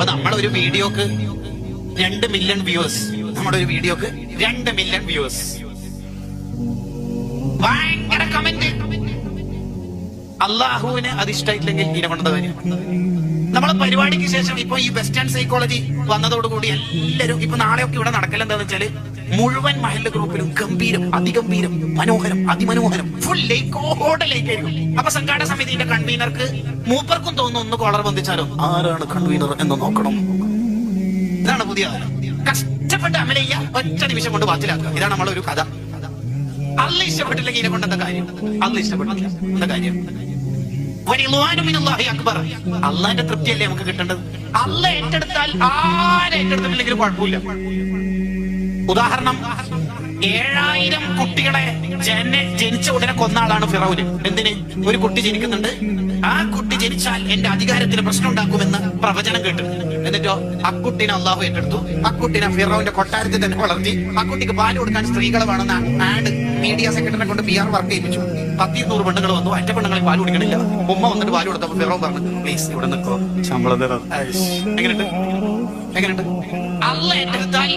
അപ്പൊ നമ്മളൊരു വീഡിയോക്ക് 2 മില്യൺ വ്യൂവേഴ്സ്, നമ്മുടെ ഒരു വീഡിയോക്ക് 2 മില്യൺ വ്യൂവേഴ്സ്, ഭയങ്കര കമന്റ്. അള്ളാഹുവിന് അത് ഇഷ്ടമായിട്ടില്ലെങ്കിൽ ഇതിനെ കൊണ്ടത് കാര്യം. നമ്മളെ പരിപാടിക്ക് ശേഷം ഇപ്പൊ ഈ വെസ്റ്റേൺ സൈക്കോളജി വന്നതോടുകൂടി എല്ലാവരും ഇപ്പൊ നാളെയൊക്കെ ഇവിടെ നടക്കലെന്താന്ന് വെച്ചാല് മുഴുവൻ മഹല്ല് ഗ്രൂപ്പിലും ഗംഭീരം, അതിഗംഭീരം, മനോഹരം, അതിമനോഹരം, ഫുൾ ലേക്കായിരിക്കും. അപ്പൊ സംഘാടക സമിതിന്റെ കൺവീനർക്ക് മൂപ്പർക്കും തോന്നുന്നു ഒന്ന് കോളർ ബന്ധിച്ചാലോ ആരാണ് കൺവീനർ എന്ന് നോക്കണം. ഇതാണ് പുതിയ കഷ്ടപ്പെട്ട് അമലയ്യ ഒറ്റ നിമിഷം കൊണ്ട് ബാത്തിലാക്കുക. ഇതാണ് നമ്മളൊരു കഥ. അല്ല ഇഷ്ടപ്പെട്ടില്ലെങ്കിൽ ഇതിനെ കൊണ്ട് എന്താ കാര്യം? അല്ല ഇഷ്ടപ്പെട്ടില്ല എന്താ കാര്യം? അക്ബർ, അള്ളാന്റെ തൃപ്തിയല്ലേ നമുക്ക് കിട്ടേണ്ടത്. അല്ല ഏറ്റെടുത്താൽ ആരേറ്റെടുത്തിട്ടില്ലെങ്കിലും കുഴപ്പമില്ല. ഉദാഹരണം, 7000 കുട്ടികളെ ജനിച്ച ഉടനെ കൊന്ന ആളാണ് ഫിറൗന്. എന്തിന്? ഒരു കുട്ടി ജനിക്കുന്നുണ്ട്, ആ കുട്ടി ജനിച്ചാൽ എന്റെ അധികാരത്തിന് പ്രശ്നം ഉണ്ടാക്കുമെന്ന് പ്രവചനം കേട്ടു. എന്നിട്ടോ ആ കുട്ടീനെ അള്ളാഹു ഏറ്റെടുത്തു. ആ കുട്ടീനെ ഫിറൗന്റെ കൊട്ടാരത്തിൽ തന്നെ വളർത്തി. ആ കുട്ടിക്ക് പാല് കൊടുക്കാൻ സ്ത്രീകളെ വേണമെന്ന ആഡ് മീഡിയ സെക്രട്ടറിനെ കൊണ്ട് PR വർക്ക് ചെയ്യിപ്പിച്ചു. 100-200 പെണ്ണുങ്ങൾ വന്നു. അറ്റ പെണ്ണുങ്ങളെ പാല് കുടിക്കണില്ല. ഉമ്മ വന്നിട്ട് പാല് കൊടുത്തപ്പോ ഫിറൗൻ പറഞ്ഞു, പ്ലീസ് ഇവിടെ നിൽക്കോ, ശമ്പളം തരാം. എങ്ങനെയുണ്ട്? അള്ള ഏറ്റെടുത്താൽ